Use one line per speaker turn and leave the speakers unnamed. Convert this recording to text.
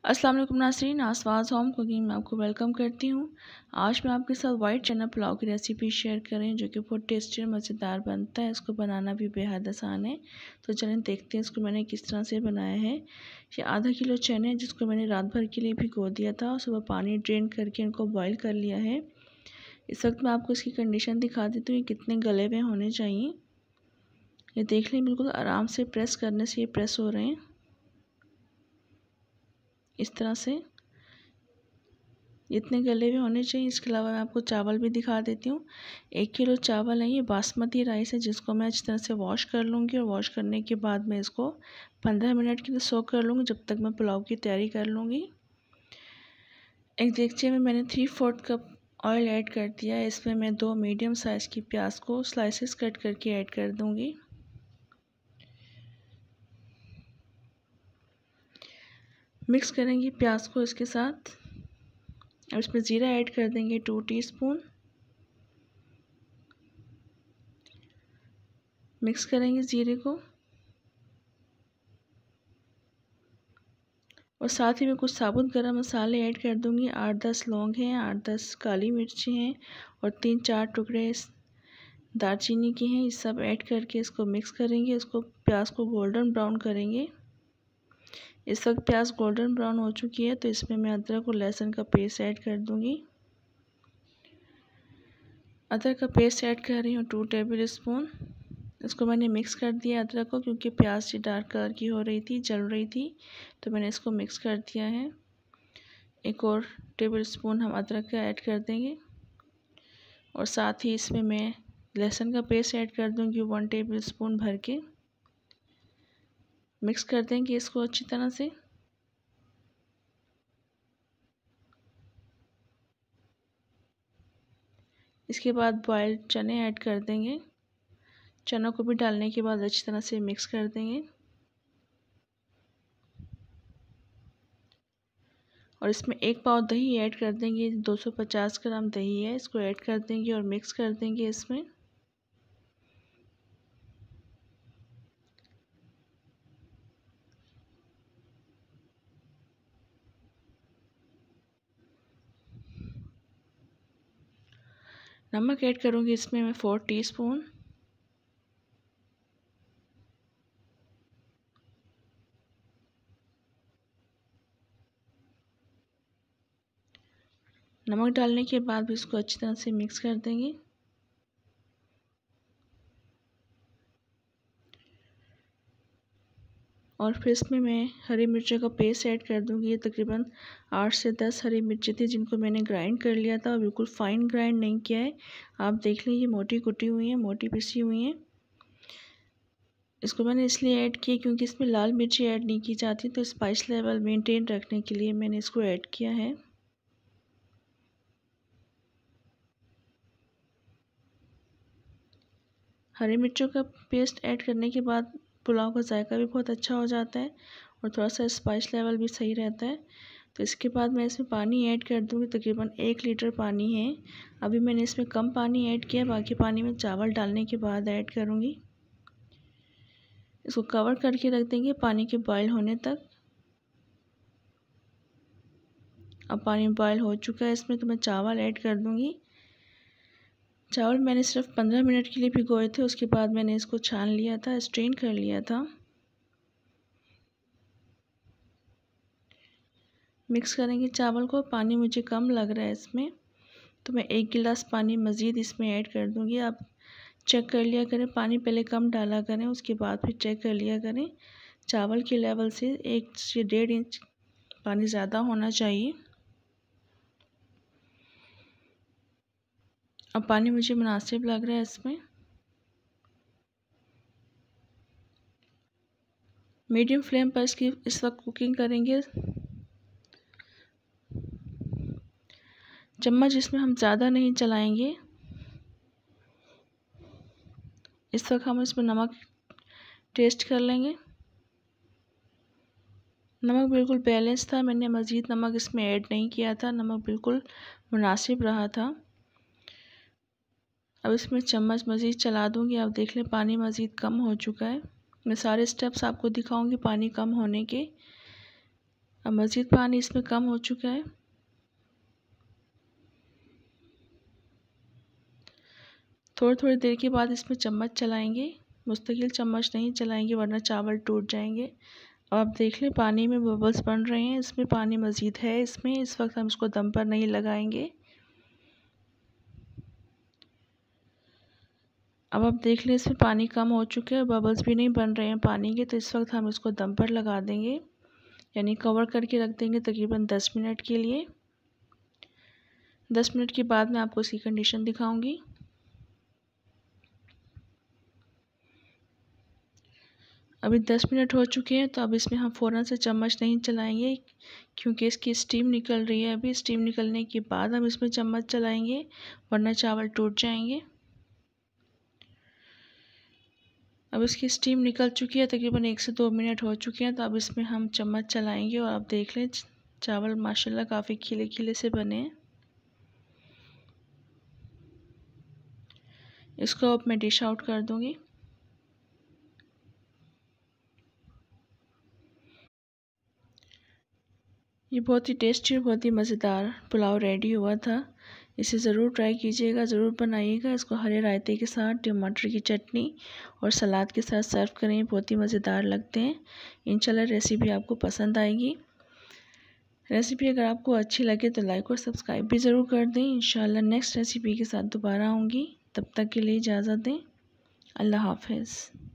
अस्सलाम वालेकुम नाज़रीन, आसवाज़ होम कुकिंग में आपको वेलकम करती हूँ। आज मैं आपके साथ वाइट चना पुलाव की रेसिपी शेयर करें जो कि बहुत टेस्टी और मज़ेदार बनता है। इसको बनाना भी बेहद आसान है। तो चलें देखते हैं इसको मैंने किस तरह से बनाया है। ये आधा किलो चने जिसको मैंने रात भर के लिए भिगो दिया था और सुबह पानी ड्रेन करके इनको बॉयल कर लिया है। इस वक्त मैं आपको इसकी कंडीशन दिखा देती हूँ, ये कितने गले हुए होने चाहिए। ये देख लें, बिल्कुल आराम से प्रेस करने से ये प्रेस हो रहे हैं इस तरह से, इतने गले हुए होने चाहिए। इसके अलावा मैं आपको चावल भी दिखा देती हूँ। 1 किलो चावल है, ये बासमती राइस है जिसको मैं अच्छी तरह से वॉश कर लूँगी और वॉश करने के बाद मैं इसको 15 मिनट के लिए सोक कर लूँगी जब तक मैं पुलाव की तैयारी कर लूँगी। एक देगचे में मैंने 3/4 कप ऑयल ऐड कर दिया है। इसमें मैं 2 मीडियम साइज़ की प्याज को स्लाइसेस कट करके ऐड कर दूँगी। मिक्स करेंगे प्याज को इसके साथ। अब इसमें ज़ीरा ऐड कर देंगे 2 टीस्पून। मिक्स करेंगे ज़ीरे को और साथ ही में कुछ साबुत गरम मसाले ऐड कर दूंगी। 8-10 लौंग हैं, 8-10 काली मिर्ची हैं और 3-4 टुकड़े दालचीनी के हैं। ये सब ऐड करके इसको मिक्स करेंगे। इसको प्याज को गोल्डन ब्राउन करेंगे। इस वक्त प्याज गोल्डन ब्राउन हो चुकी है तो इसमें मैं अदरक और लहसुन का पेस्ट ऐड कर दूंगी। अदरक का पेस्ट ऐड कर रही हूँ 2 टेबल स्पून। इसको मैंने मिक्स कर दिया अदरक को, क्योंकि प्याज डार्क कलर की हो रही थी, जल रही थी, तो मैंने इसको मिक्स कर दिया है। एक और टेबल स्पून हम अदरक का ऐड कर देंगे और साथ ही इसमें मैं लहसुन का पेस्ट ऐड कर दूंगी 1 टेबल स्पून भर के। मिक्स कर देंगे इसको अच्छी तरह से। इसके बाद बॉइल्ड चने ऐड कर देंगे। चनों को भी डालने के बाद अच्छी तरह से मिक्स कर देंगे और इसमें 1 पाव दही ऐड कर देंगे। 250 ग्राम दही है, इसको ऐड कर देंगे और मिक्स कर देंगे इसमें। नमक ऐड करूँगी इसमें मैं 4 टीस्पून। नमक डालने के बाद भी इसको अच्छी तरह से मिक्स कर देंगे। और फिर इसमें मैं हरी मिर्चों का पेस्ट ऐड कर दूंगी। ये तकरीबन 8 से 10 हरी मिर्ची थी जिनको मैंने ग्राइंड कर लिया था और बिल्कुल फाइन ग्राइंड नहीं किया है। आप देख लीजिए, मोटी कुटी हुई है, मोटी पिसी हुई है। इसको मैंने इसलिए ऐड किया क्योंकि इसमें लाल मिर्ची ऐड नहीं की जाती, तो स्पाइस लेवल मेंटेन रखने के लिए मैंने इसको ऐड किया है। हरी मिर्चों का पेस्ट ऐड करने के बाद पुलाव का जायका भी बहुत अच्छा हो जाता है और थोड़ा सा स्पाइस लेवल भी सही रहता है। तो इसके बाद मैं इसमें पानी ऐड कर दूँगी। तकरीबन 1 लीटर पानी है। अभी मैंने इसमें कम पानी ऐड किया, बाकी पानी में चावल डालने के बाद ऐड करूँगी। इसको कवर करके रख देंगे पानी के बॉयल होने तक। अब पानी बॉयल हो चुका है इसमें, तो मैं चावल ऐड कर दूँगी। चावल मैंने सिर्फ 15 मिनट के लिए भिगोए थे, उसके बाद मैंने इसको छान लिया था, स्ट्रेन कर लिया था। मिक्स करेंगे चावल को। पानी मुझे कम लग रहा है इसमें, तो मैं 1 गिलास पानी मज़ीद इसमें ऐड कर दूँगी। आप चेक कर लिया करें, पानी पहले कम डाला करें, उसके बाद फिर चेक कर लिया करें। चावल के लेवल से 1 से 1.5 इंच पानी ज़्यादा होना चाहिए। अब पानी मुझे मुनासिब लग रहा है इसमें। मीडियम फ्लेम पर इसकी इस वक्त कुकिंग करेंगे। चम्मच इसमें हम ज़्यादा नहीं चलाएंगे। इस वक्त हम इसमें नमक टेस्ट कर लेंगे। नमक बिल्कुल बैलेंस था, मैंने मज़ीद नमक इसमें ऐड नहीं किया था, नमक बिल्कुल मुनासिब रहा था। अब इसमें चम्मच मज़ीद चला दूंगी। आप देख लें पानी मज़ीद कम हो चुका है। मैं सारे स्टेप्स आपको दिखाऊंगी पानी कम होने के। अब मज़ीद पानी इसमें कम हो चुका है। थोड़ी थोड़ी देर के बाद इसमें चम्मच चलाएंगे, मुस्तकिल चम्मच नहीं चलाएंगे वरना चावल टूट जाएंगे। अब आप देख लें पानी में बबल्स बन रहे हैं, इसमें पानी मज़ीद है इसमें। इस वक्त हम इसको दम पर नहीं लगाएंगे। अब आप देख लें इसमें पानी कम हो चुका है, बबल्स भी नहीं बन रहे हैं पानी के, तो इस वक्त हम इसको दम पर लगा देंगे, यानी कवर करके रख देंगे तकरीबन 10 मिनट के लिए। 10 मिनट के बाद मैं आपको इसकी कंडीशन दिखाऊंगी। अभी 10 मिनट हो चुके हैं, तो अब इसमें हम फ़ौरन से चम्मच नहीं चलाएंगे क्योंकि इसकी स्टीम निकल रही है। अभी स्टीम निकलने के बाद हम इसमें चम्मच चलाएंगे वरना चावल टूट जाएंगे। अब इसकी स्टीम निकल चुकी है, तकरीबन 1 से 2 मिनट हो चुके हैं, तो अब इसमें हम चम्मच चलाएंगे और आप देख लें चावल माशाल्लाह काफ़ी खिले खिले से बने हैं। इसको अब मैं डिश आउट कर दूंगी। ये बहुत ही टेस्टी और बहुत ही मज़ेदार पुलाव रेडी हुआ था। इसे ज़रूर ट्राई कीजिएगा, ज़रूर बनाइएगा। इसको हरे रायते के साथ, टमाटर की चटनी और सलाद के साथ सर्व करें, बहुत ही मज़ेदार लगते हैं। इंशाल्लाह रेसिपी आपको पसंद आएगी। रेसिपी अगर आपको अच्छी लगे तो लाइक और सब्सक्राइब भी ज़रूर कर दें। इंशाल्लाह नेक्स्ट रेसिपी के साथ दोबारा आऊँगी, तब तक के लिए इजाज़त दें। अल्लाह हाफ़िज़।